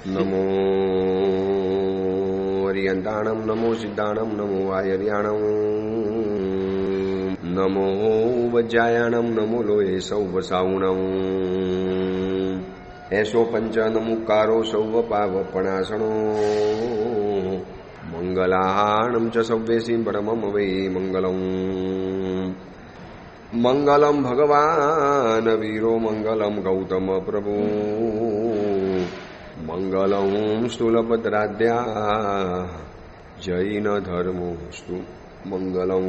નમો અરિયંતાણમ, નમો સિદ્ધાણમ, નમો આયર્યાણમ, નમો વજ્જાયાણમ, નમો લોહે સૌ સાઉણમ, એસો પંચ નમુકારો સૌ પાવપણાસણો, મંગલાહાણમ ચ સવ્યેસી પરમમ વૈ મંગલમ. મંગલમ ભગવાન વીરો, મંગલમ ગૌતમ પ્રભુ, મંગલમ સ્થૂલભદ્રાદ્યા જૈન ધર્મોસ્તુ મંગલમ.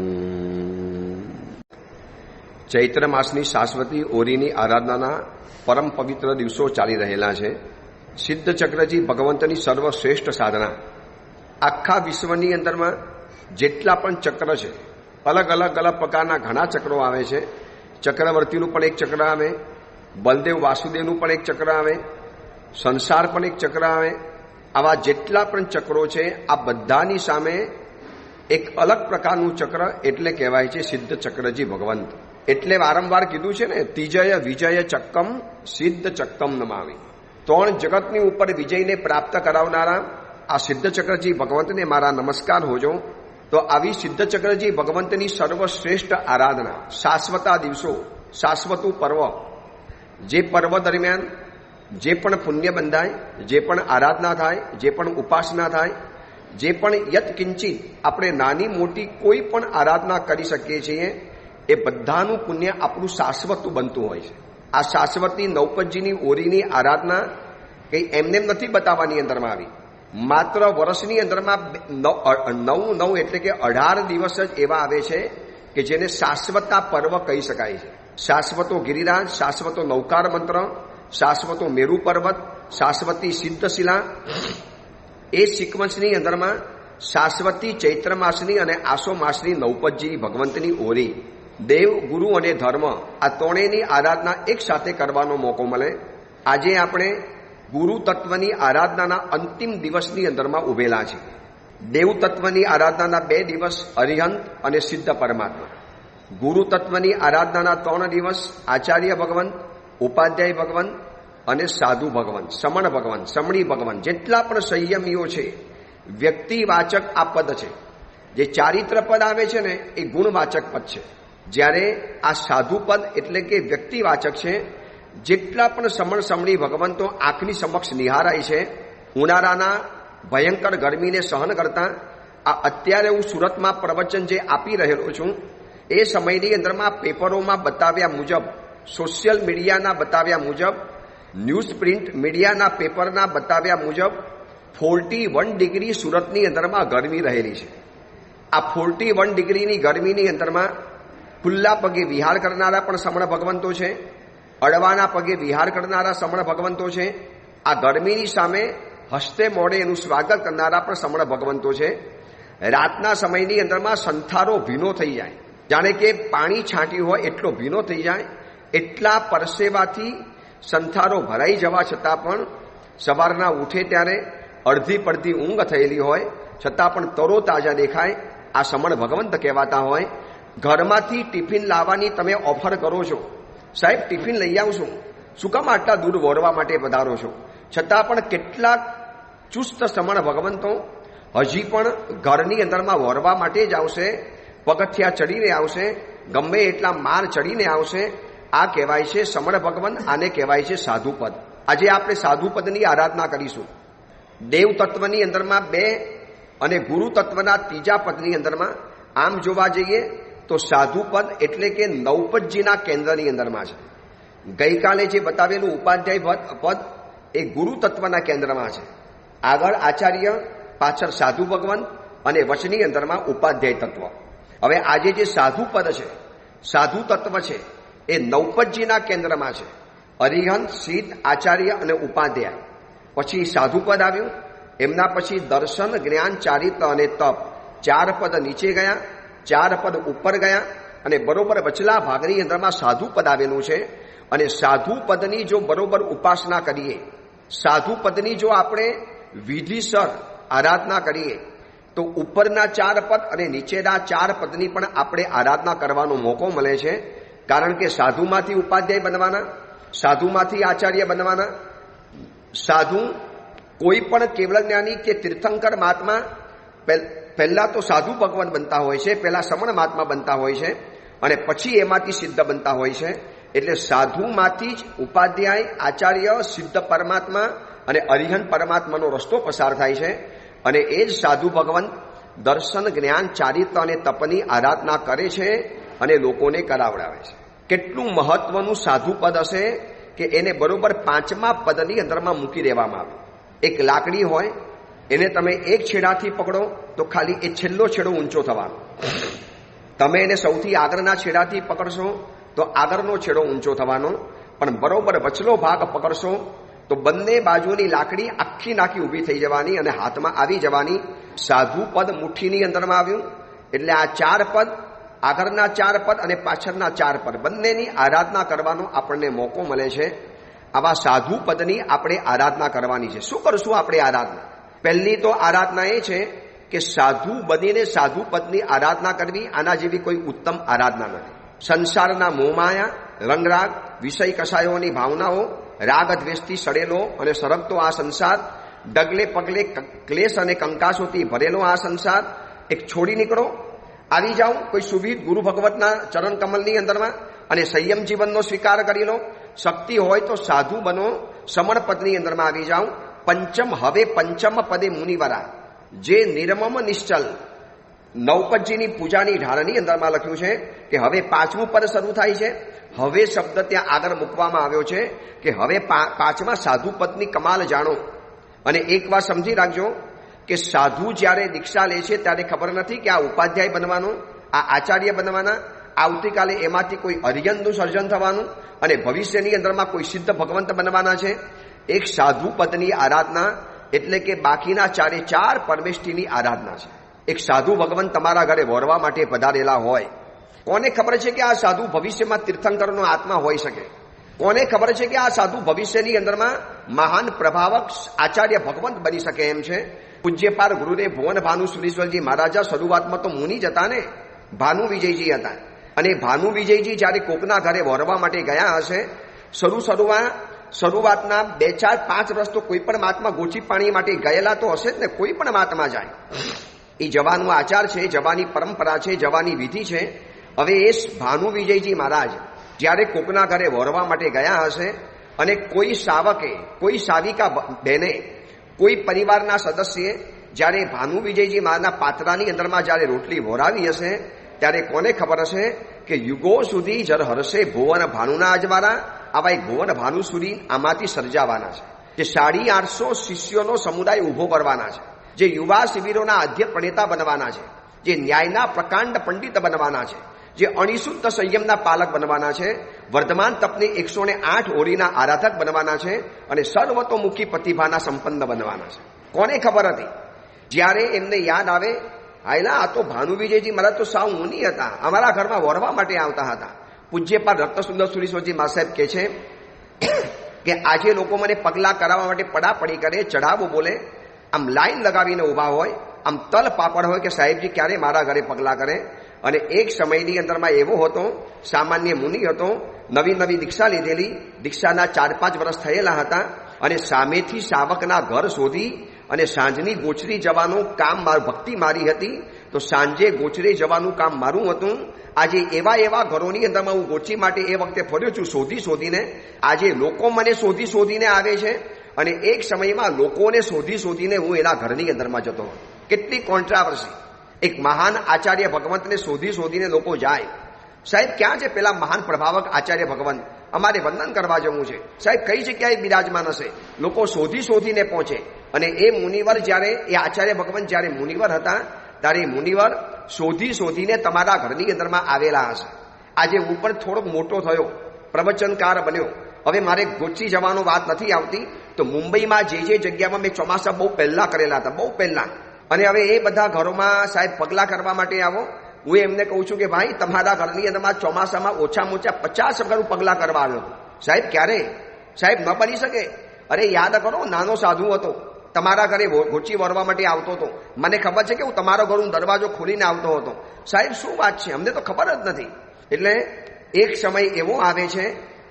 ચૈત્ર માસની શાશ્વતી ઓરીની આરાધનાના પરમ પવિત્ર દિવસો ચાલી રહેલા છે. સિદ્ધ ચક્રજી ભગવંતની સર્વશ્રેષ્ઠ સાધના. આખા વિશ્વની અંદરમાં જેટલા પણ ચક્ર છે, અલગ અલગ અલગ પ્રકારના ઘણા ચક્રો આવે છે. ચક્રવર્તીનું પણ એક ચક્ર આવે, બલદેવ વાસુદેવનું પણ એક ચક્ર આવે, સંસાર પણ એક ચક્ર આવે. આવા જેટલા પણ ચક્રો છે, આ બધાની સામે એક અલગ પ્રકારનું ચક્ર એટલે કહેવાય છે સિદ્ધ ચક્રજી ભગવંત. એટલે વારંવાર કીધું છે ને, તિજય વિજય ચક્કમ સિદ્ધ ચક્કમ નમાવી. ત્રણ જગતની ઉપર વિજયને પ્રાપ્ત કરાવનારા આ સિદ્ધ ચક્રજી ભગવંતને મારા નમસ્કાર હોજો. તો આવી સિદ્ધ ચક્રજી ભગવંતની સર્વશ્રેષ્ઠ આરાધના, શાશ્વતા દિવસો, શાશ્વતું પર્વ, જે પર્વ દરમિયાન જે પણ પુણ્ય બંધાય, જે પણ આરાધના થાય, જે પણ ઉપાસના થાય, જે પણ યત્કિંચિત આપણે નાની મોટી કોઈ પણ આરાધના કરી શકીએ છીએ, એ બધાનું પુણ્ય આપણું શાશ્વતું બનતું હોય છે. આ શાશ્વતી નવપતજીની ઓરીની આરાધના કંઈ એમને નથી બતાવવાની અંદરમાં આવી. માત્ર વર્ષની અંદરમાં 9 એટલે કે 18 દિવસ જ એવા આવે છે કે જેને શાશ્વતા પર્વ કહી શકાય છે. શાશ્વતો ગિરિરાજ, શાશ્વતો નૌકાર મંત્ર, શાશ્વતો મેરુ પર્વત, શાશ્વતી સિદ્ધશિલા. એ સિક્વન્સની અંદરમાં શાશ્વતી ચૈત્ર માસની અને આસો માસની નવપતજી ભગવંતની ઓરી, દેવ, ગુરુ અને ધર્મ, આ ત્રણેયની આરાધના એક સાથે કરવાનો મોકો મળે. આજે આપણે ગુરુ તત્વની આરાધનાના અંતિમ દિવસની અંદરમાં ઉભેલા છે. દેવ તત્વની આરાધનાના 2 દિવસ અરિહંત અને સિદ્ધ પરમાત્મા. ગુરુ તત્વની આરાધનાના 3 દિવસ આચાર્ય ભગવંત, ઉપાધ્યાય ભગવંત અને સાધુ ભગવંત, સમણ ભગવંત, સમણી ભગવંત. જેટલા પણ સંયમીઓ છે, વ્યક્તિવાચક આ પદ છે. જે ચારિત્ર પદ આવે છે ને, એ ગુણવાચક પદ છે. જ્યારે આ સાધુ પદ એટલે કે વ્યક્તિવાચક છે. જેટલા પણ સમણ સમણી ભગવંતો આંખની સમક્ષ નિહારાય છે, ઉનાળાના ભયંકર ગરમીને સહન કરતા, આ અત્યારે હું સુરતમાં પ્રવચન જે આપી રહેલો છું, એ સમયની અંદરમાં પેપરોમાં બતાવ્યા મુજબ, સોશિયલ મીડિયાના બતાવ્યા મુજબ, ન્યૂઝ પ્રિન્ટ મીડિયાના પેપરના બતાવ્યા મુજબ 41 ડિગ્રી સુરતની અંદરમાં ગરમી રહેલી છે. આ 41 ડિગ્રીની ગરમીની અંદરમાં ખુલ્લા પગે વિહાર કરનારા પણ સમણ ભગવંતો છે, અડવાના પગે વિહાર કરનારા સમણ ભગવંતો છે. આ ગરમીની સામે હસ્તે મોડે એનું સ્વાગત કરનારા પણ સમણ ભગવંતો છે. રાતના સમયની અંદરમાં સંથારો ભીનો થઈ જાય, જાણે કે પાણી છાંટ્યું હોય એટલો ભીનો થઈ જાય. એટલા પરસેવાથી સંથારો ભરાઈ જવા છતાં પણ સવારના ઉઠે ત્યારે અડધી પડધી ઊંઘ થયેલી હોય છતાં પણ તરો તાજા દેખાય. આ સમણ ભગવંત કહેવાતા હોય. ઘરમાંથી ટિફિન લાવવાની તમે ઓફર કરો છો, સાહેબ ટિફિન લઈ આવશું, શું કામ આટલા દૂર વોરવા માટે પધારો છો, છતાં પણ કેટલાક ચુસ્ત સમણ ભગવંતો હજી પણ ઘરની અંદરમાં વોરવા માટે જ આવશે, પગથિયા ચડીને આવશે, ગમે એટલા માર ચડીને આવશે. આ કહેવાય છે સમણ ભગવંત, આને કહેવાય છે સાધુપદ. આજે આપણે સાધુપદની આરાધના કરીશું. દેવ તત્વની અંદરમાં 2 અને ગુરુ તત્વના 3જા પદની અંદરમાં આમ જોવા જઈએ તો સાધુપદ એટલે કે નવપતજીના કેન્દ્રની અંદરમાં છે. ગઈકાલે જે બતાવેલું ઉપાધ્યાય પદ એ ગુરુ તત્વના કેન્દ્રમાં છે. આગળ આચાર્ય, પાછળ સાધુ ભગવંત અને વચની અંદરમાં ઉપાધ્યાય તત્વ. હવે આજે જે સાધુ પદ છે, સાધુ તત્વ છે, એ નવપતજીના કેન્દ્રમાં છે. અરિહંત, સિદ્ધ, આચાર્ય અને ઉપાધ્યાય. પછી સાધુ પદ આવ્યું. એમના પછી દર્શન, જ્ઞાન, ચારિત્ર અને તપ. 4 પદ નીચે ગયા, 4 પદ ઉપર ગયા અને બરોબર વચલા ભાગની અંદરમાં સાધુ પદ આવેલું છે. અને સાધુ પદની જો બરોબર ઉપાસના કરીએ, સાધુ પદની જો આપણે વિધિસર આરાધના કરીએ, તો ઉપરના 4 પદ અને નીચેના 4 પદની પણ આપણે આરાધના કરવાનો મોકો મળે છે. કારણ કે સાધુમાંથી ઉપાધ્યાય બનવાના, સાધુમાંથી આચાર્ય બનવાના, સાધુ કોઈ પણ કેવળ જ્ઞાની કે તીર્થંકર મહાત્મા પહેલા તો સાધુ ભગવાન બનતા હોય છે, પહેલા સમણ મહાત્મા બનતા હોય છે અને પછી એમાંથી સિદ્ધ બનતા હોય છે. એટલે સાધુમાંથી જ ઉપાધ્યાય, આચાર્ય, સિદ્ધ પરમાત્મા અને અરિહંત પરમાત્માનો રસ્તો પસાર થાય છે. અને એ જ સાધુ ભગવાન દર્શન, જ્ઞાન, ચારિત્ર અને તપની આરાધના કરે છે અને લોકોને કરાવડાવે છે. કેટલું મહત્વનું સાધુ પદ હશે કે એને બરોબર 5મા પદની અંદરમાં મૂકી દેવામાં આવે. એક લાકડી હોય, એને તમે એક છેડાથી પકડો તો ખાલી એ છેલ્લો છેડો ઊંચો થવાનો. તમે એને સૌથી આગળના છેડાથી પકડશો તો આગળનો છેડો ઊંચો થવાનો. પણ બરોબર વચલો ભાગ પકડશો તો બંને બાજુની લાકડી આખી નાખી ઊભી થઈ જવાની અને હાથમાં આવી જવાની. સાધુ પદ મુઠ્ઠીની અંદરમાં આવ્યું. એટલે આ 4 પદ, આગળના 4 પદ અને પાછળના 4 પદ, બંનેની આરાધના કરવાનો આપણને મોકો મળે છે. આવા સાધુ પદની આપણે આરાધના કરવાની છે. શું કરશું આપણે આરાધના? પહેલી તો આરાધના એ છે કે સાધુ બનીને સાધુ પદની આરાધના કરવી, આના જેવી કોઈ ઉત્તમ આરાધના નથી. સંસારના મોહમાયા, રંગરાગ, વિષય કસાયોની ભાવનાઓ, રાગ દ્વેષથી સડેલો અને સરગતો આ સંસાર, ડગલે પગલે ક્લેશ અને કંકાસોથી ભરેલો આ સંસાર એક છોડી નીકળો. આવી જાઓ કોઈ સુવિધ ગુરુ ભગવતના ચરણ કમલની અંદરમાં અને સંયમ જીવનનો સ્વીકાર કરી લો. શક્તિ હોય તો સાધુ બનો, સમણ પદની અંદરમાં આવી જાઓ. હવે પંચમ પદે મુનિવરા, જે નિર્મમ નિશ્ચલ નવપદજીની પૂજાની ઢાળની અંદરમાં લખ્યું છે કે હવે 5મું પદ શરૂ થાય છે. હવે શબ્દ ત્યાં આગળ મૂકવામાં આવ્યો છે કે હવે 5મા સાધુ પદની કમાલ જાણો. અને એક વાત સમજી રાખજો કે સાધુ જ્યારે દીક્ષા લે છે ત્યારે ખબર નથી કે આ ઉપાધ્યાય બનવાનો, આ આચાર્ય બનવાના, આવતીકાલે એમાંથી કોઈ અરિહંતનું સર્જન થવાનું અને ભવિષ્યની અંદરમાં કોઈ સિદ્ધ ભગવંત બનવાના છે. એક સાધુ પદની આરાધના એટલે કે બાકીના 4 પરમેષ્ઠીની આરાધના છે. એક સાધુ ભગવાન તમારા ઘરે વરવા માટે પધારેલા હોય, કોને ખબર છે કે આ સાધુ ભવિષ્યમાં તીર્થંકરનો આત્મા હોઈ શકે? કોને ખબર છે કે આ સાધુ ભવિષ્યની અંદરમાં મહાન પ્રભાવક આચાર્ય ભગવંત બની શકે એમ છે? પૂજ્યપાર ગુરુદેવ ભુવન ભાનુ સુરેશ્વરજી મહારાજા શરૂઆતમાં તો મુનિ જ હતા ને, ભાનુ વિજયજી હતા. અને ભાનુ વિજયજી જ્યારે કોકના ઘરે વરવા માટે ગયા હશે, શરૂઆતના 2, 4, 5 વર્ષ તો કોઈ પણ મહાત્મા ગોચી પાણી માટે ગયેલા તો હશે જ ને. કોઈ પણ મહાત્મા જાય, એ જવાનો આચાર છે, જવાની પરંપરા છે, જવાની વિધિ છે. હવે એ ભાનુ વિજયજી મહારાજ જ્યારે કોકના ઘરે વરવા માટે ગયા હશે અને કોઈ શાવકે, કોઈ શાવિકા બહેને, કોઈ પરિવારના સદસ્યે જ્યારે ભાનુ વિજયજી મહારાજના પાત્રાની અંદરમાં જ્યારે રોટલી વોરાવી હશે, ત્યારે કોને ખબર હશે કે યુગો સુધી જર હરશે ભુવન ભાનુના અજવાળા, આવા એક ભુવન ભાનુ સુધી આમાંથી સર્જાવાના છે. જે 850 શિષ્યોનો સમુદાય ઊભો કરવાના છે, જે યુવા શિબિરોના આદ્ય પ્રણેતા બનવાના છે, જે ન્યાયના પ્રકાંડ પંડિત બનવાના છે, જે અણિશુદ્ધ સંયમના પાલક બનવાના છે, વર્ધમાન તપની 108 ઓરીના આરાધક બનવાના છે અને સર્વતોમુખી પ્રતિભાના સંપન્ન બનવાના છે. કોને ખબર હતી? જ્યારે એમને યાદ આવે, હાયલા આ તો ભાનુ વિજયજી મહારાજ તો સાવ મુનિ હતા, અમારા ઘરમાં વરવા માટે આવતા હતા. પૂજ્યપાદ રક્તસુંદર સુરેશ્વરજી મા સાહેબ કહે છે કે આજે લોકો મને પગલાં કરાવવા માટે પડાપડી કરે, ચઢાવો બોલે, આમ લાઈન લગાવીને ઊભા હોય, આમ તલ પાપડ હોય કે સાહેબજી ક્યારે મારા ઘરે પગલાં કરે. અને એક સમયની અંદરમાં એવો હતો, સામાન્ય મુનિ હતો, નવી દીક્ષા લીધેલી, દીક્ષાના 4-5 વર્ષ થયેલા હતા અને સામેથી શાવકના ઘર શોધી અને સાંજની ગોચરી જવાનું કામ ભક્તિ મારી હતી. તો સાંજે ગોચરે જવાનું કામ મારું હતું. આજે એવા ઘરોની અંદરમાં હું ગોચરી માટે એ વખતે ફર્યો છું શોધીને. આજે લોકો મને શોધીને આવે છે અને એક સમયમાં લોકોને શોધીને હું એના ઘરની અંદરમાં જતો. કેટલી કોન્ટ્રાવર્સી! એક મહાન આચાર્ય ભગવંતને શોધીને લોકો જાય. સાહેબ ક્યાં છે પેલા મહાન પ્રભાવક આચાર્ય ભગવંત? અમારે વંદન કરવા જવું છે. સાહેબ કઈ જગ્યાએ બિરાજમાન હશે? લોકો શોધીને પહોંચે. અને એ મુનિવર જ્યારે, એ આચાર્ય ભગવંત જ્યારે મુનિવર હતા, ત્યારે મુનિવર શોધીને તમારા ઘરની અંદરમાં આવેલા હશે. આજે હું પણ થોડોક મોટો થયો, પ્રવચનકાર બન્યો, હવે મારે ગોચી જવાનો વાત નથી આવતી. તો મુંબઈમાં જે જગ્યામાં મેં ચોમાસા બહુ પહેલા કરેલા હતા, બહુ પહેલા, અને હવે એ બધા ઘરોમાં સાહેબ પગલાં કરવા માટે આવો. હું એમને કહું છું કે ભાઈ તમારા ઘરની અંદરમાં ચોમાસામાં ઓછામાં ઓછા 50 વખત પગલાં કરવા આવ્યો. સાહેબ ક્યારે? સાહેબ ન બની શકે. અરે યાદ કરો, નાનો સાધુ હતો, તમારા ઘરે ગોચી વરવા માટે આવતો હતો. મને ખબર છે કે હું તમારો ઘરનો દરવાજો ખોલીને આવતો હતો. સાહેબ શું વાત છે, અમને તો ખબર જ નથી. એટલે એક સમય એવો આવે છે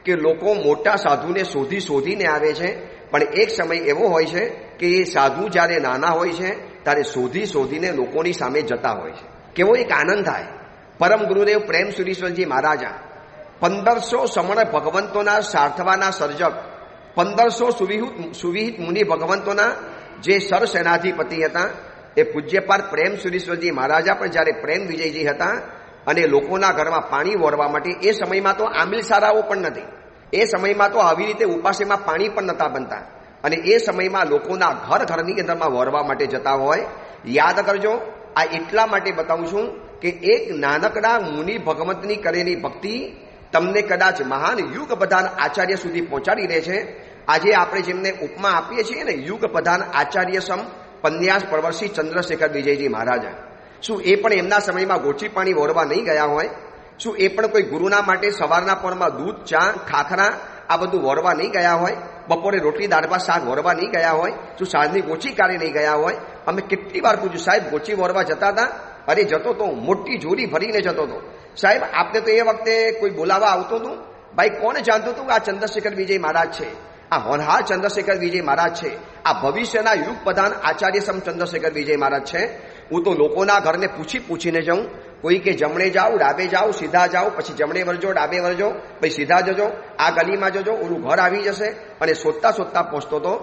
કે લોકો મોટા સાધુને શોધીને આવે છે, પણ એક સમય એવો હોય છે કે એ સાધુ જ્યારે નાના હોય છે ત્યારે શોધી શોધીને લોકોની સામે જતા હોય છે. કેવો એક આનંદ થાય. પરમ ગુરુદેવ પ્રેમ સુરીશ્વરજી મહારાજા 1500 સમણ ભગવંતોના સાર્થવાના સર્જક, 1500 સુવિહિત મુનિ ભગવંતોના જે સરસેનાધિપતિ હતા એ પૂજ્યપાદ પ્રેમ સુરીશ્વરજી મહારાજા પણ જ્યારે પ્રેમ વિજયજી હતા અને લોકોના ઘરમાં પાણી વોરવા માટે, એ સમયમાં તો આંબિલ સારાઓ પણ નથી, એ સમયમાં તો આવી રીતે ઉપાસેમાં પાણી પણ નતા બનતા, અને એ સમયમાં લોકોના ઘરની અંદરમાં વોરવા માટે જતા હોય. યાદ કરજો, આ એટલા માટે બતાવું છું કે એક નાનકડા મુનિ ભગવંતની કરેલી ભક્તિ તમને કદાચ મહાન યુગ પ્રધાન આચાર્ય સુધી પહોંચાડી દે છે. આજે આપણે જેમને ઉપમા આપીએ છીએ ને, યુગ પ્રધાન આચાર્ય સમ પન્યાસ પ્રવર્ષી ચંદ્રશેખર વિજયજી મહારાજા, શું એ પણ એમના સમયમાં ગોચી પાણી વોરવા નહીં ગયા હોય? શું એ પણ કોઈ ગુરુના માટે સવારના પરમાં દૂધ, ચા, ખાખરા આ બધું વોરવા નહીં ગયા હોય? બપોરે રોટલી દાળ ભાત શાક વોરવા નહીં ગયા હોય? શું સાંજની ગોચી કાઢી નહીં ગયા હોય? અમે કેટલી વાર પૂછ્યું, સાહેબ ગોચી વોરવા જતા હતા? અરે જતો તો, મોટી જોડી ભરીને જતો હતો. સાહેબ આપને તો એ વખતે કોઈ બોલાવા આવતું હતું? ભાઈ કોણ જાણતું હતું કે આ ચંદ્રશેખર વિજય મહારાજ છે, આ હોનહાર ચંદ્રશેખર વિજય મહારાજ છે, આ ભવિષ્યના યુગ પ્રધાન આચાર્ય સમ ચંદ્રશેખર વિજય મહારાજ છે? હું તો લોકોના ઘરને પૂછીને જાઉં. કોઈ કે જમણે જાઓ, ડાબે જાઓ, સીધા જાઓ, પછી જમણે વળજો, ડાબે વળજો, પછી સીધા જજો, આ ગલીમાં જજો, ઓલું ઘર આવી જશે, અને શોધતા પહોંચતો હતો.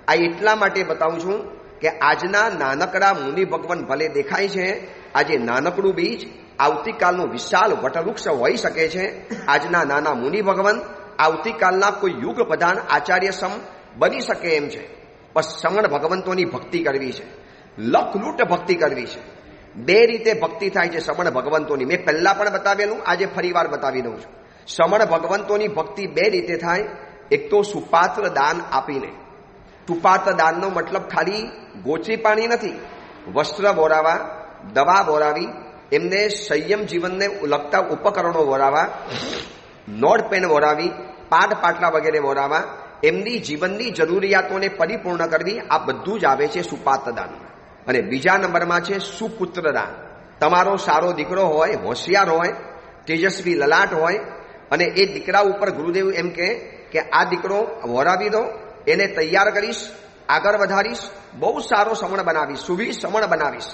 આ એટલા માટે બતાવું છું કે આજના નાનકડા મુનિ ભગવાન ભલે દેખાય છે, આજે નાનકડું બીજ આવતીકાલનું વિશાળ વટવૃક્ષ હોઈ શકે છે. આજના નાના મુનિ ભગવાન આવતીકાલના કોઈ યુગ પ્રધાન આચાર્ય સમ બની શકે એમ છે. બસ સમણ ભગવંતોની ભક્તિ કરવી છે, લખલૂટ ભક્તિ કરવી છે. બે રીતે ભક્તિ થાય છે સમણ ભગવંતોની. મેં પહેલા પણ બતાવેલું, આજે ફરીવાર બતાવી દઉં છું. સમણ ભગવંતોની ભક્તિ બે રીતે થાય. એક તો સુપાત્ર દાન આપીને. સુપાત્ર દાનનો મતલબ ખાલી ગોચરી પાણી નથી, વસ્ત્ર બોરાવા, દવા બોરાવી, એમને સંયમ જીવનને લગતા ઉપકરણો બોરાવા, નોટ પેન બોરાવી, પાટ પાટલા વગેરે બોરાવા, એમની જીવનની જરૂરિયાતોને પરિપૂર્ણ કરવી, આ બધું જ આવે છે સુપાત્ર દાન. અને બીજા નંબરમાં છે સુપુત્ર દાન. તમારો સારો દીકરો હોય, હોશિયાર હોય, તેજસ્વી લલાટ હોય, અને એ દીકરા ઉપર ગુરુદેવ એમ કે આ દીકરો વોરાવી દો, એને તૈયાર કરીશ, આગળ વધારીશ, બહુ સારો સમણ બનાવીશ, સુવી સમણ બનાવીશ.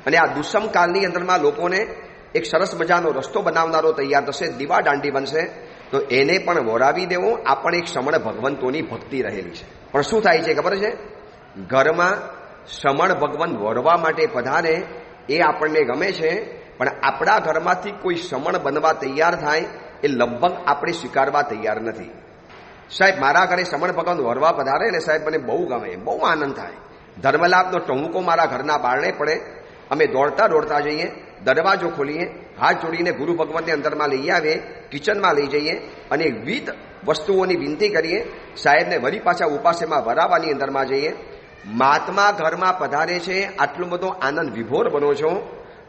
અને આ દુષ્મ કાળની અંદરમાં લોકોને એક સરસ મજાનો રસ્તો બનાવનારો તૈયાર થશે, દીવા દાંડી બનશે, તો એને પણ વોરાવી દેવો. આ પણ એક સમણ ભગવંતોની ભક્તિ રહેલી છે. પણ શું થાય છે ખબર છે? ઘરમાં સમણ ભગવાન વોરવા માટે પધારે એ આપણને ગમે છે, પણ આપણા ઘરમાંથી કોઈ સમણ બનવા તૈયાર થાય એ લગભગ આપણે સ્વીકારવા તૈયાર નથી. સાહેબ મારા ઘરે સમણ ભગવાન વોરવા પધારે ને સાહેબ મને બહુ ગમે, બહુ આનંદ થાય. ધર્મલાભનો ટહુકો મારા ઘરના બારણે પડે, અમે દોડતા જઈએ, દરવાજો ખોલીએ, હાથ જોડીને ગુરુ ભગવાનને અંદરમાં લઈ આવીએ, કિચનમાં લઈ જઈએ અને વિવિધ વસ્તુઓની વિનંતી કરીએ. સાહેબને વળી પાછા ઉપાસેમાં વરાવાની અંદરમાં જઈએ. મહાત્મા ઘરમાં પધારે છે, આટલો બધો આનંદ વિભોર બનો છો,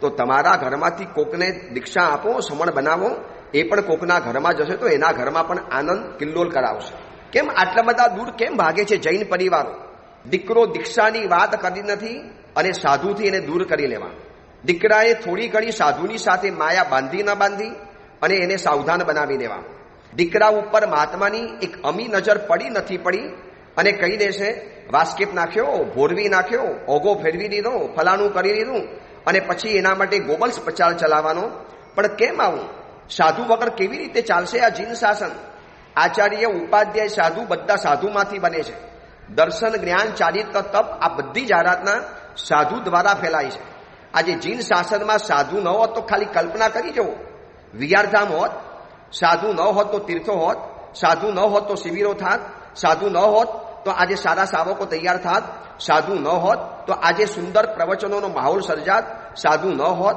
તો તમારા ઘરમાંથી કોકને દીક્ષા આપો, સમણ બનાવો. એ પણ કોકના ઘરમાં જશે તો એના ઘરમાં પણ આનંદ કિલ્લોલ કરાવશે. કેમ આટલા બધા દૂર કેમ ભાગે છે જૈન પરિવારો? દીકરો દીક્ષાની વાત કરી નથી અને સાધુથી એને દૂર કરી લેવા. દીકરાએ થોડી ઘણી સાધુની સાથે માયા બાંધી ન બાંધી અને એને સાવધાન બનાવી દેવા. દીકરા ઉપર મહાત્માની એક અમી નજર પડી નથી પડી અને કહી દેશે વાસ્કેપ નાખ્યો, ભોરવી નાખ્યો, ઓગો ફેરવી દીધો, ફલાણું કરી દીધું, અને પછી એના માટે ગોબલ્સ પ્રચાર ચલાવવાનો. પણ કેમ આવું? સાધુ વગર કેવી રીતે ચાલશે આ જીન શાસન? આચાર્ય, ઉપાધ્યાય, સાધુ બધા સાધુમાંથી બને છે. દર્શન, જ્ઞાન, ચારિત્ર, તપ આ બધી જાહેરાતના સાધુ દ્વારા ફેલાય છે. આજે જીન શાસનમાં સાધુ ન હોત તો ખાલી કલ્પના કરી જવો. વિહારધામ હોત, સાધુ ન હોત તો તીર્થો હોત, સાધુ ન હોત તો શિબિરો થાત, સાધુ ન હોત તો આજે સારા શાવકો તૈયાર થાત, સાધુ ન હોત તો આજે સુંદર પ્રવચનોનો માહોલ સર્જાત, સાધુ ન હોત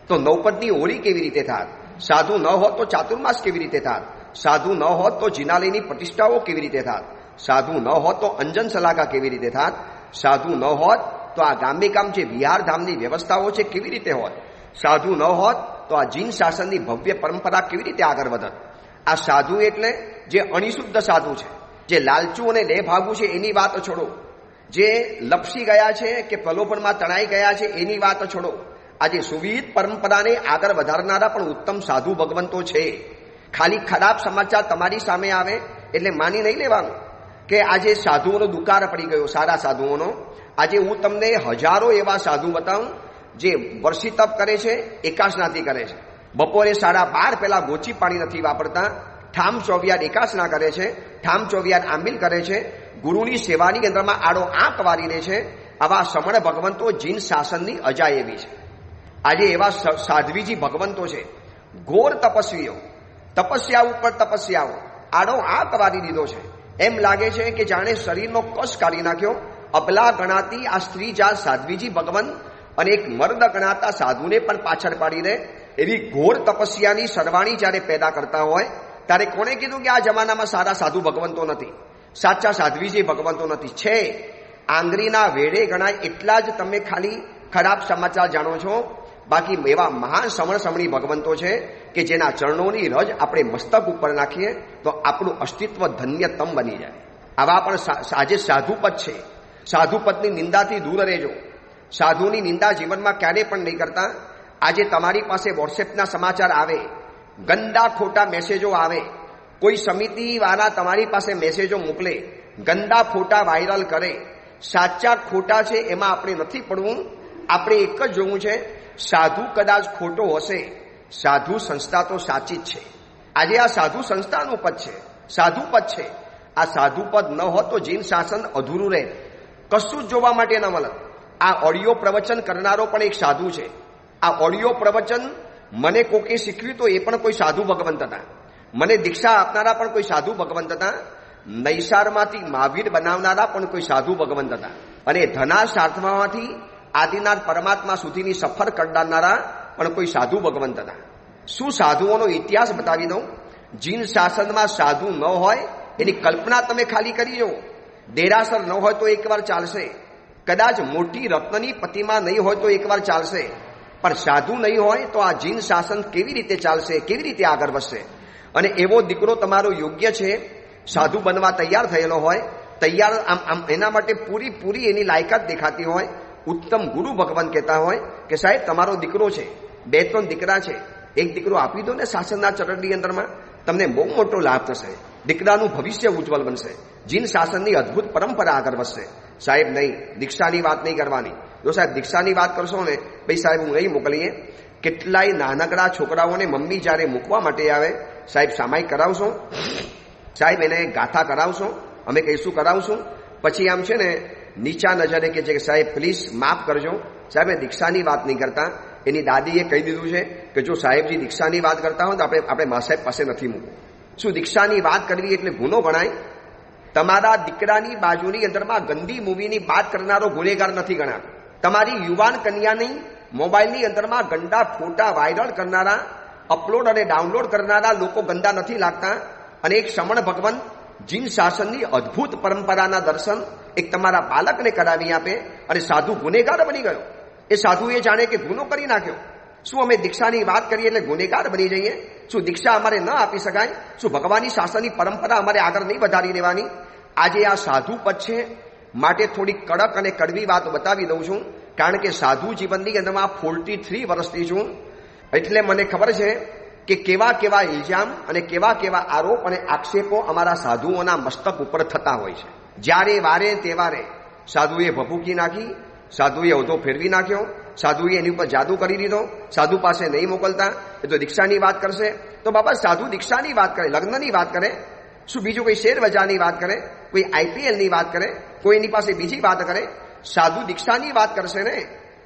તો નૌપદની હોળી કેવી રીતે થાત, સાધુ ન હોત તો ચાતુર્માસ કેવી રીતે થાત, સાધુ ન હોત તો જિનાલયની પ્રતિષ્ઠાઓ કેવી રીતે થાત, સાધુ ન હોત તો અંજન સલાકા કેવી રીતે થાત, સાધુ ન હોત તો આ ગામે ગામ જે વિહારધામની વ્યવસ્થાઓ છે કેવી રીતે હોત, સાધુ ન હોત તો આ જીન શાસનની ભવ્ય પરંપરા કેવી રીતે આગળ વધત. આ સાધુ એટલે જે અણિશુદ્ધ સાધુ છે, જે લાલચુ અને લેભાગુ છે એની વાત છોડો, જે લપસી ગયા છે કે પ્રલોભનમાં તણાઈ ગયા છે એની વાત છોડો. આજે સુવિહિત પરંપરાને આગળ વધારનારા પણ ઉત્તમ સાધુ ભગવંતો છે. ખાલી ખરાબ સમાચાર તમારી સામે આવે એટલે માની નહીં લેવાનું કે આજે સાધુઓનો દુકાર પડી ગયો, સારા સાધુઓનો. આજે હું તમને હજારો એવા સાધુ બતાવું જે વર્ષી તપ કરે છે, એકાસનાથી કરે છે. બપોરે 12:30 પહેલા ગોચી પાણી નથી વાપરતા, ઠામ ચોવિયાર એકાસના કરે છે, ઠામ ચોવિયાર આંબિલ કરે છે, ગુરુની સેવાની અંદરમાં આડો આંક વારી દે છે. આવા સમણ ભગવંતો જીન શાસનની અજાયબી છે. આજે એવા સાધ્વીજી ભગવંતો છે, ઘોર તપસ્વીઓ, તપસ્યા ઉપર તપસ્યાઓ, આડો આંક વારી દીધો છે. એમ લાગે છે કે જાણે શરીરનો કશ કાઢી નાખ્યો. અબલા ગણાતી આ સ્ત્રી જાત સાધ્વીજી ભગવંત અને એક મર્દ ગણાતા સાધુને પણ પાછળ પાડી દે એવી ઘોર તપસ્યાની સરવાણી જ્યારે પેદા કરતા હોય ત્યારે કોણે કીધું કે આ જમાનામાં સારા સાધુ ભગવંતો નથી, સાચા સાધ્વીજી ભગવંતો નથી? છે, આંગળીના વેડે ગણાય એટલા જ તમે ખાલી ખરાબ સમાચાર જાણો છો. બાકી એવા મહાન સમણ સમણી ભગવંતો છે કે જેના ચરણોની રજ આપણે મસ્તક ઉપર નાખીએ તો આપણું અસ્તિત્વ ધન્યતમ બની જાય. આવા પણ આજે સાધુપદ છે. સાધુપદની નિંદાથી દૂર રહેજો. સાધુની નિંદા જીવનમાં ક્યારેય પણ નહીં કરતા. આજે તમારી પાસે વોટ્સએપના સમાચાર આવે, ગંદા ખોટા મેસેજો આવે, કોઈ સમિતિવાળા તમારી પાસે મેસેજો મોકલે, ગંદા ફોટા વાયરલ કરે. સાચા ખોટા છે એમાં આપણે નથી પડવું. આપણે એક જ જોવું છે, સાધુ કદાચ ખોટો હશે, સાધુ સંસ્થા તો સાચી જ છે. આજે આ સાધુ સંસ્થાનું પદ છે, સાધુ પદ છે. આ સાધુ પદ ન હોત તો જીન શાસન અધૂરું રહે, કશું જ જોવા માટે ન મળે. આ ઓડિયો પ્રવચન કરનારો પણ એક સાધુ છે. આ ઓડિયો પ્રવચન મને કોકે શીખવ્યું તો એ પણ કોઈ સાધુ ભગવંત હતા. મને દીક્ષા આપનારા પણ કોઈ સાધુ ભગવંત હતા. નૈસારમાંથી મહાવીર બનાવનારા પણ કોઈ સાધુ ભગવંત હતા. અને ધનાશાર્થમાંથી આદિનાથ પરમાત્મા સુધીની સફર કરનારા પણ કોઈ સાધુ ભગવંત હતા. શું સાધુઓનો ઇતિહાસ બતાવી દઉં. જીન શાસનમાં સાધુ ન હોય એની કલ્પના તમે ખાલી કરી જુઓ. દેરાસર ન હોય તો એકવાર ચાલશે, કદાચ મોટી રત્નની પ્રતિમા નહીં હોય તો એકવાર ચાલશે, પણ સાધુ નહીં હોય તો આ જીન શાસન કેવી રીતે ચાલશે, કેવી રીતે આગળ વધશે? અને એવો દીકરો તમારો યોગ્ય છે, સાધુ બનવા તૈયાર થયેલો હોય, તૈયાર આમ એના માટે પૂરી એની લાયકાત દેખાતી હોય, ઉત્તમ ગુરુ ભગવાન કહેતા હોય કે સાહેબ તમારો દીકરો છે, 2-3 દીકરા છે, એક દીકરો આપી દો ને શાસનના ચરણની અંદરમાં, તમને બહુ મોટો લાભ થશે. દીકરાનું ભવિષ્ય ઉજ્જવલ બનશે. જીન શાસનની અદ્ભુત પરંપરા આગળ વધશે. સાહેબ નહીં, દીક્ષાની વાત નહીં કરવાની. જો સાહેબ દીક્ષાની વાત કરશો ને, ભાઈ સાહેબ હું નહીં મોકલીએ. કેટલાય નાનકડા છોકરાઓને મમ્મી જ્યારે મૂકવા માટે આવે, સાહેબ સામાયિક કરાવશો, સાહેબ એને ગાથા કરાવશો, અમે કહીશું કરાવશું. પછી આમ છે ને નીચા નજરે કે છે કે સાહેબ પ્લીઝ માફ કરજો, સાહેબ એ દીક્ષાની વાત નહીં કરતા. એની દાદીએ કહી દીધું છે કે જો સાહેબજી દીક્ષાની વાત કરતા હોય તો આપણે મા સાહેબ પાસે નથી મૂકવું. શું દીક્ષાની વાત કરવી એટલે ગુનો ગણાય? તમારા દીકરાની બાજુની અંદરમાં ગંદી મૂવીની વાત કરનારો ગુનેગાર નથી ગણાતો. તમારી યુવાન કન્યાની મોબાઈલની અંદરમાં ગંદા ફોટા વાયરલ કરનારા, અપલોડ અને ડાઉનલોડ કરનારા લોકો ગંદા નથી લાગતા. અને એક સમણ ભગવાન જીન શાસનની અદ્ભુત પરંપરાના દર્શન એક તમારા બાળકને કરાવી આપે અને સાધુ ગુનેગાર બની ગયો. એ સાધુએ જાણે કે ગુનો કરી નાખ્યો. શું અમે દીક્ષાની વાત કરીએ એટલે ગુનેગાર બની જઈએ? શું દીક્ષા અમારે ન આપી શકાય? શું ભગવાનની શાસનની પરંપરા અમારે આગળ નહીં વધારી દેવાની? આજે આ સાધુ પદ છે માટે થોડી કડક અને કડવી વાત બતાવી દઉં છું, કારણ કે સાધુ જીવનની અંદરમાં 43 વર્ષથી છું. એટલે મને ખબર છે કે કેવા ઇલ્ઝામ અને કેવા આરોપ અને આક્ષેપો અમારા સાધુઓના મસ્તક ઉપર થતા હોય છે. જ્યારે વારે તેવારે સાધુએ ભભૂકી નાખી, સાધુએ ઓઢો ફેરવી નાખ્યો, સાધુએ એની ઉપર જાદુ કરી દીધો, સાધુ પાસે નહીં મોકલતા, એ તો દીક્ષાની વાત કરશે. તો બાબા સાધુ દીક્ષાની વાત કરે, લગ્નની વાત કરે, શું બીજું કોઈ શેર બજારની વાત કરે, કોઈ આઈપીએલની વાત કરે, કોઈ એની પાસે બીજી વાત કરે? સાધુ દીક્ષાની વાત કરશે ને.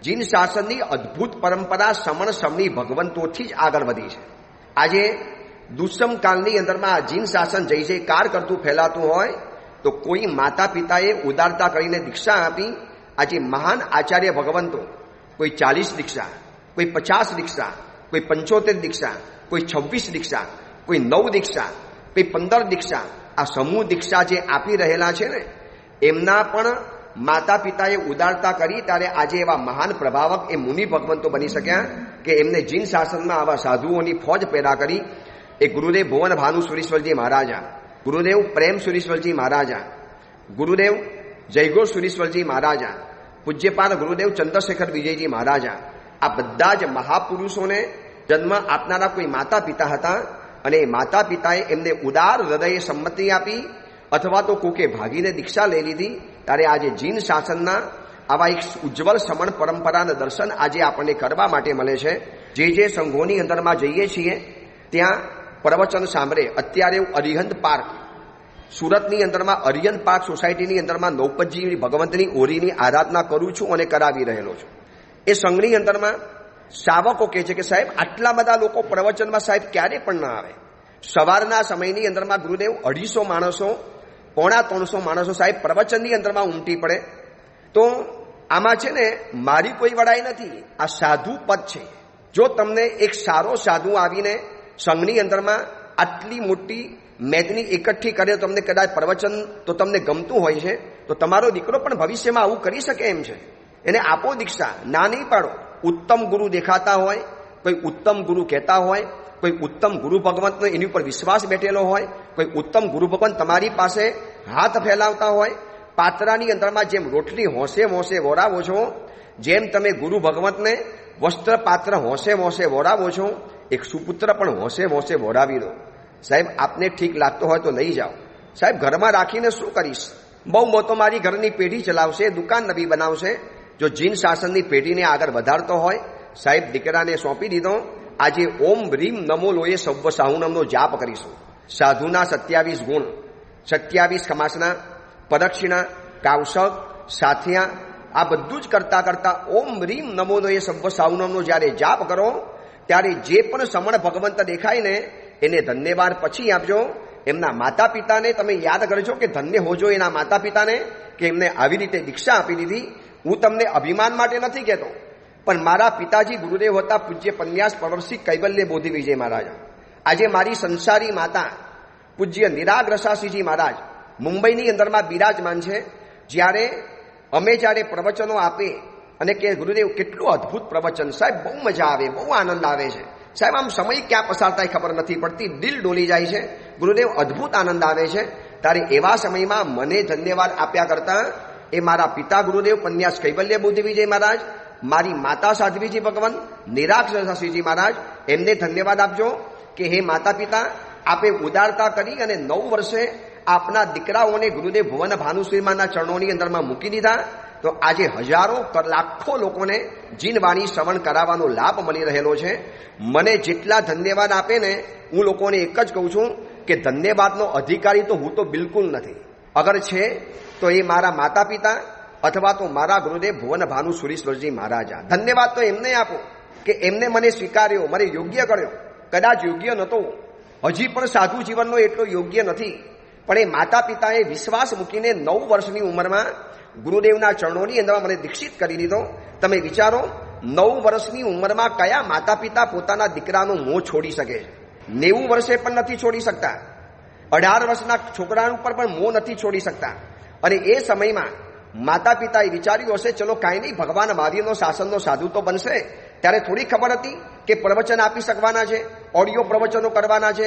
જીન શાસનની અદ્ભુત પરંપરા સમણ સમણી ભગવંતોથી જ આગળ વધી છે. આજે દુષ્મ કાળની અંદરમાં જીન શાસન જય જયકાર કરતું ફેલાતું હોય તો કોઈ માતા પિતાએ ઉદારતા કરીને દીક્ષા આપી. આજે મહાન આચાર્ય ભગવંતો, કોઈ 40 દીક્ષા, કોઈ 50 દીક્ષા, કોઈ 75 દીક્ષા, કોઈ 26 દીક્ષા, કોઈ 9 દીક્ષા, કોઈ 15 દીક્ષા, આ સમૂહ દીક્ષા જે આપી રહેલા છે ને, એમના પણ માતા પિતાએ ઉદારતા કરી ત્યારે આજે એવા મહાન પ્રભાવક એ મુનિ ભગવંતો બની શક્યા કે એમને જીન શાસનમાં આવા સાધુઓની ફોજ પેદા કરી. એ ગુરુદેવ ભુવન ભાનુ સુરીશ્વરજી મહારાજા, ગુરુદેવ પ્રેમ સુરીશ્વરજી મહારાજા, ગુરુદેવ જયગોર સુરીશ્વરજી મહારાજા, પૂજ્યપાદ ગુરુદેવ ચંદ્રશેખર વિજયજી મહારાજા, આ બધા જ મહાપુરુષોને જન્મ આપનારા કોઈ માતા પિતા હતા. અને માતા પિતાએ એમને ઉદાર હૃદયે સંમતિ આપી અથવા તો કોકે ભાગીને દીક્ષા લઈ લીધી, ત્યારે આજે જીન શાસનના આવા એક ઉજ્જવલ સમણ પરંપરાના દર્શન આજે આપણને કરવા માટે મળે છે. જે સંઘોની અંદરમાં જઈએ છીએ ત્યાં પ્રવચન સાંભળે. અત્યારે હું અરિહંત પાર્ક સુરતની અંદરમાં અરિહંત પાર્ક સોસાયટીની અંદરમાં નૌપતજી ભગવંતની ઓરીની આરાધના કરું છું અને કરાવી રહેલો છું. એ સંઘની અંદરમાં શાવકો કહે છે કે સાહેબ આટલા બધા લોકો પ્રવચનમાં સાહેબ ક્યારે પણ ના આવે. સવારના સમયની અંદરમાં ગુરુદેવ 250 માણસો 350 માણસો સાહેબ પ્રવચનની અંદરમાં ઉમટી પડે. તો આમાં છે ને મારી કોઈ વડાઈ નથી, આ સાધુ પદ છે. જો તમને એક સારો સાધુ આવીને સંઘની અંદરમાં આટલી મોટી મેદની એકઠી કરે તો તમને કદાચ પ્રવચન તો તમને ગમતું હોય છે, તો તમારો દીકરો પણ ભવિષ્યમાં આવું કરી શકે એમ છે. એને આપો દીક્ષા, ના નહીં પાડો. ઉત્તમ ગુરુ દેખાતા હોય, કોઈ ઉત્તમ ગુરુ કહેતા હોય, કોઈ ઉત્તમ ગુરુ ભગવંતનો એની ઉપર વિશ્વાસ બેઠેલો હોય, કોઈ ઉત્તમ ગુરુ ભગવંત તમારી પાસે હાથ ફેલાવતા હોય, પાત્રાની અંદરમાં જેમ રોટલી હોંશે હોંશે વોરાવો છો, જેમ તમે ગુરુ ભગવંતને વસ્ત્ર પાત્ર હોંશે હોંશે વોરાવો છો, એક સુપુત્ર પણ હોંશે હોંશે વોરાવી દો. સાહેબ આપને ઠીક લાગતો હોય તો લઈ જાઓ. સાહેબ ઘરમાં રાખીને શું કરીશ? બહુ તો મારી ઘરની પેઢી ચલાવશે, દુકાન નવી બનાવશે. જો જીન શાસનની પેઢીને આગળ વધારતો હોય, સાહેબ દીકરાને સોંપી દીધો. આજે ઓમ રીમ નમો લોએ સવ્વ સાહુનમનો જાપ કરીશું. સાધુના 27 ગુણ, 27 ખમાસના, પ્રદક્ષિણા, કાવસક, સાથિયા, આ બધું જ કરતા કરતા ઓમ રીમ નમો લોએ સવ્વ સાહુનમનો જ્યારે જાપ કરો ત્યારે જે પણ સમણ ભગવંત દેખાય ને એને ધન્યવાદ પછી આપજો. એમના માતા પિતાને તમે યાદ કરજો કે ધન્ય હોજો એના માતા પિતાને કે એમને આવી રીતે દીક્ષા આપી દીધી. હું તમને અભિમાન માટે નથી કહેતો, પણ મારા પિતાજી ગુરુદેવ હતા પૂજ્ય પન્યાસ પરવર્ષી કૈવલ્ય બોધિ વિજય મહારાજ. આજે મારી સંસારી માતા પૂજ્ય નિરાગ્રસાસીજી મહારાજ મુંબઈની અંદરમાં બિરાજમાન છે. જ્યારે પ્રવચનો આપે અને કે ગુરુદેવ કેટલું અદ્ભુત પ્રવચન સાહેબ, બહુ મજા આવે, બહુ આનંદ આવે છે સાહેબ. આમ સમય ક્યાં પસાર થાય ખબર નથી પડતી, દિલ ડોલી જાય છે ગુરુદેવ, અદ્ભુત આનંદ આવે છે. ત્યારે એવા સમયમાં મને ધન્યવાદ આપ્યા કરતા એ મારા પિતા ગુરુદેવ પન્યાસ કૈવલ્ય બોધિ વિજય મહારાજ, મારી માતા સાધ્વીજી ભગવાન નિરાક્ષરસિંહજી મહારાજ, એમને ધન્યવાદ આપજો કે હે માતા પિતા, આપે ઉદારતા કરી અને 9 વર્ષે આપના દીકરાઓને ગુરુદેવ ભુવન ભાનુશ્રીમાના ચરણોની અંદરમાં મૂકી દીધા. તો આજે હજારો લાખો લોકોને જીનવાણી શ્રવણ કરાવવાનો લાભ મળી રહેલો છે. મને જેટલા ધન્યવાદ આપે ને હું લોકોને એક જ કહું છું કે ધન્યવાદનો અધિકારી તો હું તો બિલકુલ નથી. અગર છે તો એ મારા માતા પિતા અથવા તો મારા ગુરુદેવ ભુવન ભાનુ સુરીશ્વરજી મહારાજા. ધન્યવાદ તો એમને આપો કે એમને મને સ્વીકાર્યો, મને યોગ્ય કર્યો. કદાચ યોગ્ય નહોતો, હજી પણ સાધુ જીવનનો એટલો યોગ્ય નથી, પણ એ માતા પિતાએ વિશ્વાસ મૂકીને 9 વર્ષની ઉંમરમાં ગુરુદેવના ચરણોની અંદર મને દીક્ષિત કરી દીધો. તમે વિચારો 9 વર્ષની ઉંમરમાં કયા માતા પિતા પોતાના દીકરાનો મોહ છોડી શકે? 90 વર્ષે પણ નથી છોડી શકતા. 18 વર્ષના છોકરા ઉપર પણ મોહ નથી છોડી શકતા. અને એ સમયમાં માતા પિતાએ વિચાર્યું હશે ચલો કાંઈ નહીં, ભગવાન મહાવીરનો શાસનનો સાધુ તો બનશે. ત્યારે થોડી ખબર હતી કે પ્રવચન આપી શકવાના છે, ઓડિયો પ્રવચનો કરવાના છે,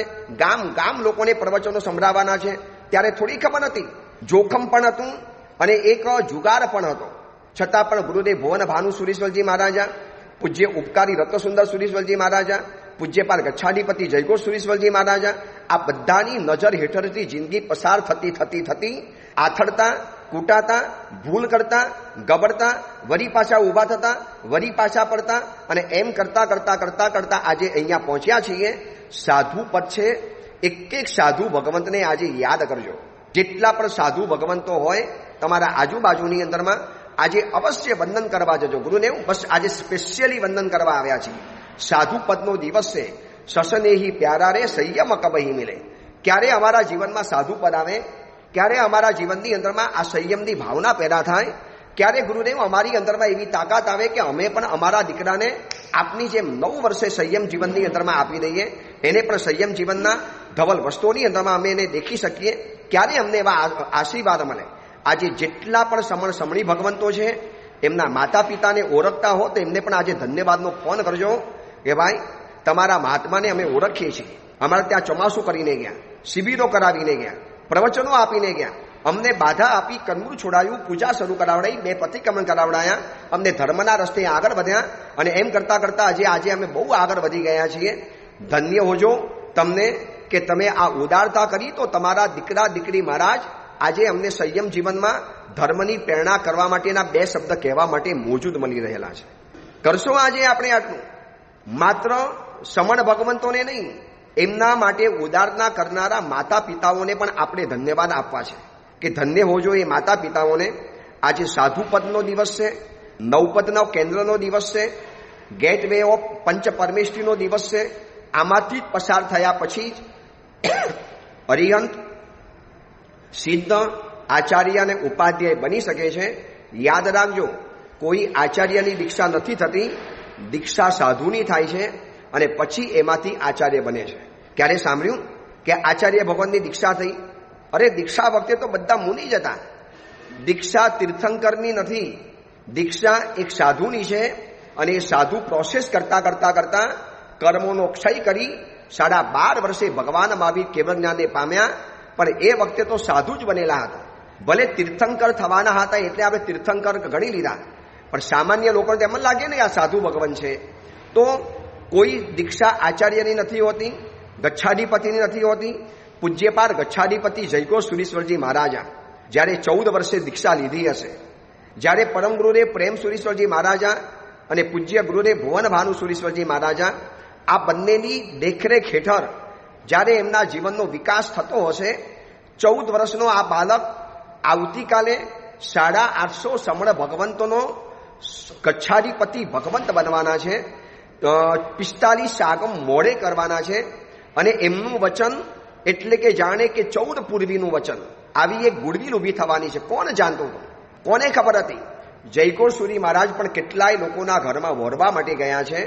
ગામ લોકોને પ્રવચનો સંભળાવવાના છે. ત્યારે થોડી ખબર હતી, જોખમ પણ હતું અને એક જુગાર પણ હતો. છતાં પણ ગુરુદેવ ભુવન ભાનુ સુરીશ્વરજી મહારાજા, પૂજ્ય ઉપકારી રત્નસુંદર સુરીશ્વરજી મહારાજા, પૂજ્યપાલ ગચ્છાધિપતિ જયઘોષ સુરીશ્વરજી મહારાજા, આ બધાની નજર હેઠળથી જિંદગી પસાર થતી આથડતા, કૂટાતા, ભૂલ કરતા, ગબડતા, વરી પાછા ઊભા થતા, વરી પાછા પડતા અને એમ કરતા આજે અહીંયા પહોંચ્યા છીએ. સાધુ પદ છે. એક સાધુ ભગવંતને આજે યાદ કરજો. જેટલા પણ સાધુ ભગવંતો હોય તમારા આજુબાજુની અંદરમાં આજે અવશ્ય વંદન કરવા જજો. ગુરુદેવ બસ આજે સ્પેશિયલી વંદન કરવા આવ્યા છીએ. સાધુ પદનો દિવસ છે. સસનેહી પ્યારા રે સંયમ કબહી મિલે. ક્યારે અમારા જીવનમાં સાધુ પદ આવે, ક્યારે અમારા જીવનની અંદરમાં આ સંયમની ભાવના પેદા થાય, ક્યારે ગુરુદેવ અમારી અંદરમાં એવી તાકાત આવે કે અમે પણ અમારા દીકરાને આપની જેમ 9 વર્ષે સંયમ જીવનની અંદરમાં આપી દઈએ, એને પણ સંયમ જીવનના ધવલ વસ્તુઓની અંદરમાં અમે એને દેખી શકીએ. ક્યારે અમને એવા આશીર્વાદ મળે. આજે જેટલા પણ સમણી ભગવંતો છે એમના માતા પિતાને ઓળખતા હો તો એમને પણ આજે ધન્યવાદનો ફોન કરજો કે ભાઈ તમારા મહાત્માને અમે ઓળખીએ છીએ. અમારે ત્યાં ચોમાસું કરીને ગયા, શિબિરો કરાવીને ગયા, પ્રવચનો આપીને ગયા, અમને બાધા આપી, કંદમૂળ છોડાયું, પૂજા શરૂ કરાવડાવી, 2 પ્રતિક્રમણ કરાવડાયા, અમને ધર્મના રસ્તે આગળ વધ્યા અને એમ કરતા આજે અમે બહુ આગળ વધી ગયા છીએ. ધન્ય હોજો. તમને કે તમે આ ઉદારતા કરી તો તમારા દીકરા દીકરી મહારાજ આજે અમને સંયમ જીવનમાં ધર્મની પ્રેરણા કરવા માટેના 2 શબ્દ કહેવા માટે મોજૂદ મળી રહેલા છે. કરશો આજે આપણે આટલું, માત્ર સમણ ભગવંતોને નહીં, એમના માટે ઉદારતા કરનારા માતા પિતાઓને પણ આપણે ધન્યવાદ આપવા છે કે ધન્ય હોજો એ માતા પિતાઓને. આજે સાધુપદનો દિવસ છે, નવપદનો કેન્દ્રનો દિવસ છે, ગેટ વે ઓફ પંચ પરમેષ્ઠીનો દિવસ છે. આમાંથી જ પસાર થયા પછી જ અરિહંત, સિદ્ધ, આચાર્ય અને ઉપાધ્યાય બની શકે છે. યાદ રાખજો, કોઈ આચાર્યની દીક્ષા નથી થતી, દીક્ષા સાધુની થાય છે અને પછી એમાંથી આચાર્ય બને છે. ક્યારે સાંભળ્યું કે આચાર્ય ભગવાનની દીક્ષા થઈ? અરે દીક્ષા વખતે તો બધા મુનિ જ હતા. દીક્ષા તીર્થંકરની નથી, દીક્ષા એક સાધુની છે અને એ સાધુ પ્રોસેસ કરતા કરતા કરતા કર્મોનો ક્ષય કરી 12.5 વર્ષે ભગવાન મહાવીર કેવળ જ્ઞાનને પામ્યા. પણ એ વખતે તો સાધુ જ બનેલા હતા. ભલે તીર્થંકર થવાના હતા એટલે આપણે તીર્થંકર ગણી લીધા, પણ સામાન્ય લોકોને એમ લાગે ને આ સાધુ ભગવાન છે. તો કોઈ દીક્ષા આચાર્યની નથી હોતી, ગચ્છાધિપતિની નથી હોતી. પૂજ્યપાદ ગચ્છાધિપતિ જયગો સુરીશ્વરજી મહારાજા જ્યારે 14 વર્ષે દીક્ષા લીધી હશે, જ્યારે પરમ ગુરુદેવ પ્રેમ સુરીશ્વરજી મહારાજા અને પૂજ્ય ગુરુદેવ ભુવન ભાનુ સુરીશ્વરજી મહારાજા આ બંનેની દેખરેખ હેઠળ જ્યારે એમના જીવનનો વિકાસ થતો હશે, 14 વર્ષનો આ બાળક આવતીકાલે 850 સમણ ભગવંતોનો ગચ્છાધિપતિ ભગવંત બનવાના છે. 45 આગમ મોડે કરવાના છે અને એમનું વચન એટલે કે જાણે કે 14 પૂર્વીનું વચન, આવી એક ગુડવિલ ઊભી થવાની છે. કોણ જાણતું હતું? કોને ખબર હતી? જયકોર સુરી મહારાજ પણ કેટલાય લોકોના ઘરમાં વોરવા માટે ગયા છે,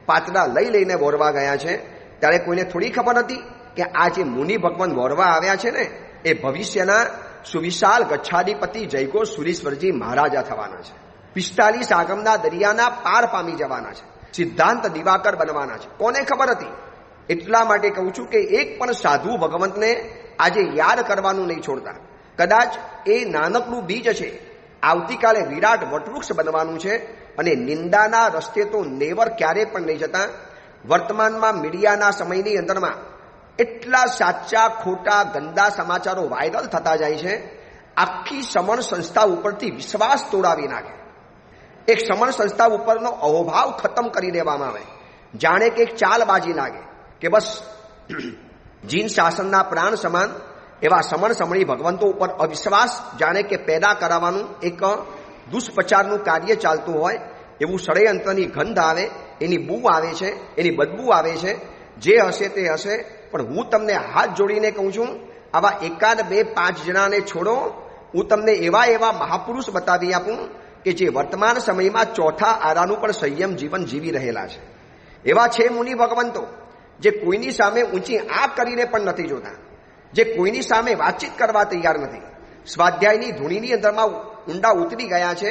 પાતળા લઈ લઈને વોરવા ગયા છે. ત્યારે કોઈને થોડી ખબર હતી કે આ જે મુનિ ભગવાન વોરવા આવ્યા છે ને એ ભવિષ્યના સુવિશાલ ગચ્છાધિપતિ જયકોર સુરીશ્વરજી મહારાજા થવાના છે. 45 આગમના દરિયાના પાર પામી જવાના છે, સિદ્ધાંત દિવાકર બનવાના છે. કોને ખબર હતી? એટલા માટે કહું છું કે એક પણ સાધુ ભગવંતને આજે યાદ કરવાનું નહીં છોડતા. કદાચ એ નાનકડું બીજ છે, આવતીકાલે વિરાટ વટવૃક્ષ બનવાનું છે અને નિંદાના રસ્તે તો નેવર ક્યારે પણ નહીં જતા. વર્તમાનમાં મીડિયાના સમયની અંદરમાં એટલા સાચા ખોટા ગંદા સમાચારો વાયરલ થતા જાય છે, આખી સમણ સંસ્થા ઉપરથી વિશ્વાસ તોડાવી નાખે. એક સમણ સંસ્થા ઉપરનો અહોભાવ ખતમ કરી દેવામાં આવે, જાણે કે એક ચાલબાજી લાગે કે બસ જીન શાસનના પ્રાણ સમાન એવા સમણ સમણી ભગવંતો ઉપર અવિશ્વાસ જાણે કે પેદા કરાવવાનું એક દુષ્પ્રચારનું કાર્ય ચાલતું હોય એવું ષડયંત્રની ગંધ આવે, એની બૂ આવે છે, એની બદબૂ આવે છે. જે હશે તે હશે, પણ હું તમને હાથ જોડીને કહું છું, આવા 1, 2, 5 જણાને છોડો, હું તમને એવા મહાપુરુષ બતાવી આપું કે જે વર્તમાન સમયમાં ચોથા આરાનું પણ સંયમ જીવન જીવી રહેલા છે. એવા છે મુનિ ભગવંતો જે કોઈની સામે ઊંચી આંખ કરીને પણ નથી જોતા, જે કોઈની સામે વાતચીત કરવા તૈયાર નથી. સ્વાધ્યાયની ધૂણીની અંદરમાં ઊંડા ઉતરી ગયા છે.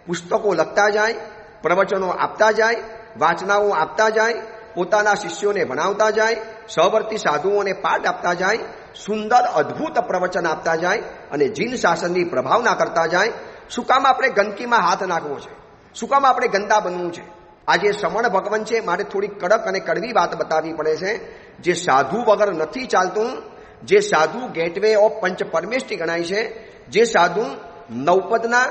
પુસ્તકો લખતા જાય, પ્રવચનો આપતા જાય, વાચનાઓ આપતા જાય, પોતાના શિષ્યોને ભણાવતા જાય, સહવર્તી સાધુઓને પાઠ આપતા જાય, સુંદર અદ્ભુત પ્રવચન આપતા જાય અને જીન શાસનની પ્રભાવના કરતા જાય. શું કામ આપણે ગંદકીમાં હાથ નાખવો છે? શું કામ આપણે ગંદા બનવું છે? આજે સમણ ભગવાન છે, મારે થોડી કડક અને કડવી વાત બતાવવી પડે છે. જે સાધુ વગર નથી ચાલતું, જે સાધુ ગેટવે ઓફ પંચ પરમેષ્ઠી ગણાય છે, જે સાધુ નવપદના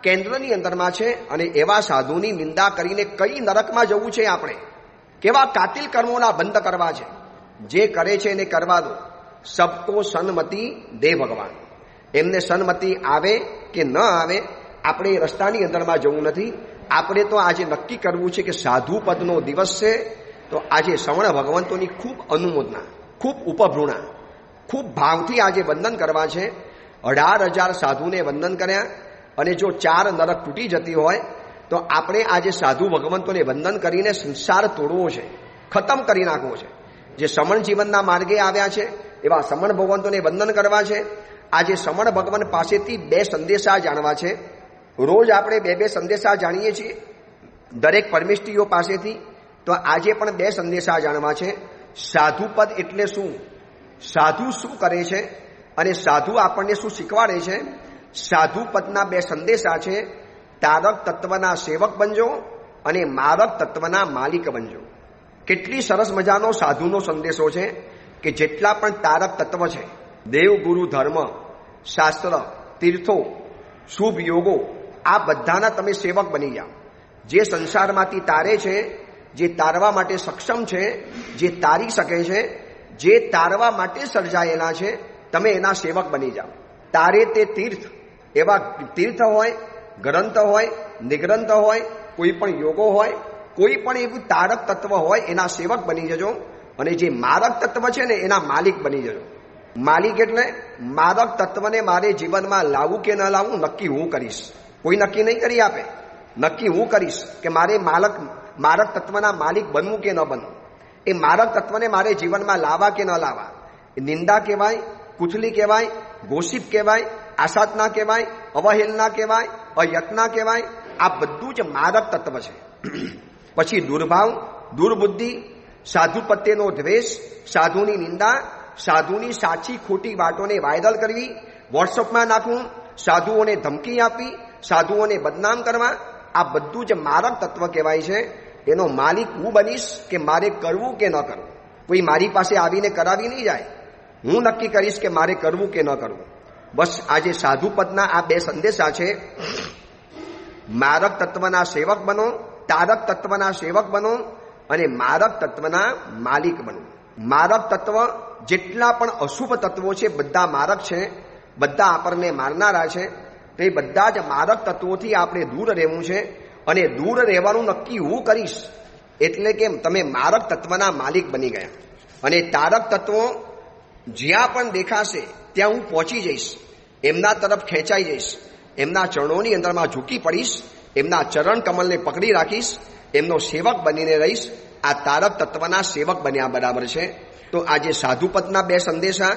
કેન્દ્રની અંદરમાં છે, અને એવા સાધુની નિંદા કરીને કઈ નરકમાં જવું છે? આપણે કેવા કાતિલ કર્મોના બંધ કરવા છે? જે કરે છે એને કરવા દો. સબકો સન્મતિ દે ભગવાન. એમને સન્મતિ આવે કે ન આવે, આપણે એ રસ્તાની અંદરમાં જવું નથી. આપણે તો આજે નક્કી કરવું છે કે સાધુ પદનો દિવસ છે, તો આજે શ્રવણ ભગવંતોની ખૂબ અનુમોદના, ખૂબ ઉપભૃણા, ખૂબ ભાવથી આજે વંદન કરવા છે. 18,000 સાધુને વંદન કર્યા, અને જો 4 નરક તૂટી જતી હોય તો આપણે આજે સાધુ ભગવંતોને વંદન કરીને સંસાર તોડવો છે, ખતમ કરી નાખવો છે. જે સમણ જીવનના માર્ગે આવ્યા છે એવા સમણ ભગવંતોને વંદન કરવા છે. આજે સમણ ભગવાન પાસેથી 2 સંદેશા જાણવા છે. રોજ આપણે 2 સંદેશા જાણીએ છીએ દરેક પરમેષ્ઠીઓ પાસેથી, તો આજે પણ 2 સંદેશા જાણવા છે. સાધુપદ એટલે શું, સાધુ શું કરે છે અને સાધુ આપણને શું શીખવાડે છે. સાધુપદના 2 સંદેશા છે. તારક તત્વના સેવક બનજો અને મારક તત્વના માલિક બનજો. કેટલી સરસ મજાનો સાધુનો સંદેશો છે. કે જેટલા પણ તારક તત્વ છે, દેવ ગુરુ ધર્મ શાસ્ત્ર તીર્થો શુભ યોગો, આ બધાના તમે સેવક બની જાઓ. જે સંસારમાંથી તારે છે, જે તારવા માટે સક્ષમ છે, જે તારી શકે છે, જે તારવા માટે સર્જાયેલા છે, તમે એના સેવક બની જાઓ. તારે તે તીર્થ, એવા તીર્થ હોય, ગ્રંથ હોય, નિગ્રંથ હોય, કોઈ પણ યોગો હોય, કોઈ પણ એવું તારક તત્વ હોય, એના સેવક બની જજો. અને જે મારક તત્વ છે ને એના માલિક બની જજો. માલિક એટલે મારક તત્વને મારે જીવનમાં લાવવું કે ન લાવવું નક્કી હું કરીશ. કોઈ નક્કી નહીં કરી આપે, નક્કી હું કરીશ કે મારે મારક તત્વના માલિક બનવું કે ન બનવું. એ મારક તત્વને મારે જીવનમાં લાવવા કે ન લાવવા. નિંદા કહેવાય, કુથલી કહેવાય, ગોસિપ કહેવાય, આસાદના કહેવાય, અવહેલના કહેવાય, અયત્ના કહેવાય, આ બધું જ મારક તત્વ છે. પછી દુર્ભાવ, દુર્બુદ્ધિ, સાધુ પ્રત્યેનો દ્વેષ, સાધુની નિંદા, સાધુની સાચી ખોટી વાતોને વાયરલ કરવી, વોટ્સઅપમાં નાખવું, સાધુઓને ધમકી આપવી, સાધુઓને બદનામ કરવા, આ બધું જ મારક તત્વ કહેવાય છે. એનો માલિક હું બનીશ કે મારે કરવું કે ન કરવું. કોઈ મારી પાસે આવીને કરાવી નહીં જાય. હું નક્કી કરીશ કે મારે કરવું કે ન કરવું. બસ આજે સાધુ પદના આ બે સંદેશા છે. મારક તત્વના સેવક બનો, તારક તત્વના સેવક બનો અને મારક તત્વના માલિક બનો. મારક તત્વ જેટલા પણ અશુભ તત્વો છે બધા મારક છે, બધા આપણને મારનારા છે. તો એ બધા જ મારક તત્વોથી આપણે દૂર રહેવું છે. અને દૂર રહેવાનું નક્કી હું કરીશ એટલે કે તમે મારક તત્વના માલિક બની ગયા. અને તારક તત્વો જ્યાં પણ દેખાશે ત્યાં હું પહોંચી જઈશ, એમના તરફ ખેંચાઈ જઈશ, એમના ચરણોની અંદરમાં ઝૂકી પડીશ, એમના ચરણ કમલને પકડી રાખીશ, એમનો સેવક બનીને રહીશ. આ તારક તત્વના સેવક બન્યા બરાબર છે. તો આજે સાધુપદના બે સંદેશા,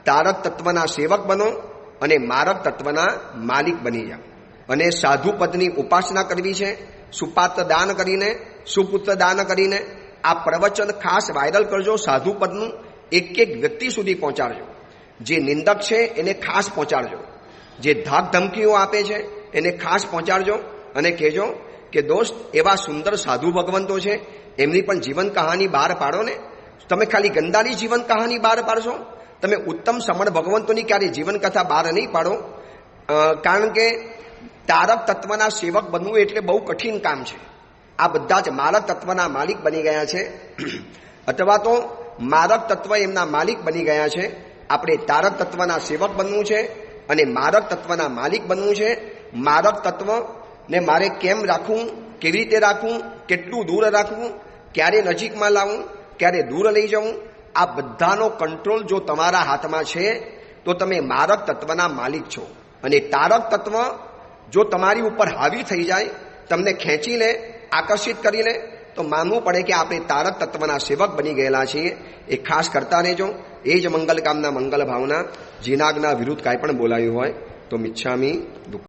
તારક તત્વના સેવક બનો અને મારક તત્વના માલિક બની જાઓ. અને સાધુપદની ઉપાસના કરવી છે, સુપાત્ર દાન કરીને, સુપુત્ર દાન કરીને. આ પ્રવચન ખાસ વાયરલ કરજો. સાધુપદનું એક એક વ્યક્તિ સુધી પહોંચાડજો. જે નિંદક છે એને ખાસ પહોંચાડજો. જે ધાક ધમકીઓ આપે છે એને ખાસ પહોંચાડજો અને કહેજો કે દોસ્ત એવા સુંદર સાધુ ભગવંતો છે, એમની પણ જીવન કહાની બહાર પાડો ને. તમે ખાલી ગંદાની જીવન કહાની બહાર પાડશો, તમે ઉત્તમ સમણ ભગવંતોની ક્યારે જીવન કથા બહાર નહીં પાડો. કારણ કે તારક તત્વના સેવક બનવું એટલે બહુ કઠિન કામ છે. આ બધા જ મારક તત્વના માલિક બની ગયા છે અથવા તો મારક તત્વ એમના માલિક બની ગયા છે. આપણે તારક તત્વના સેવક બનવું છે અને મારક તત્વના માલિક બનવું છે. મારક તત્વને મારે કેમ રાખવું, કેવી રીતે રાખવું, કેટલું દૂર રાખવું, ક્યારે નજીકમાં લાવવું, ક્યારે દૂર લઈ જવું, આ બધાનો કંટ્રોલ જો તમારા હાથમાં છે તો તમે મારક તત્વના માલિક છો. અને તારક તત્વ જો તમારી ઉપર હાવી થઈ જાય, તમને ખેંચી લે, આકર્ષિત કરી લે, તો માનવું પડે કે આપણે તારક તત્વના સેવક બની ગયેલા છીએ. એ ખાસ કરતા રહેજો. એ જ મંગલ કામના મંગલ ભાવના. જીનાગના વિરુદ્ધ કાંઈ પણ બોલાયું હોય તો મિચ્છામી દુઃખ.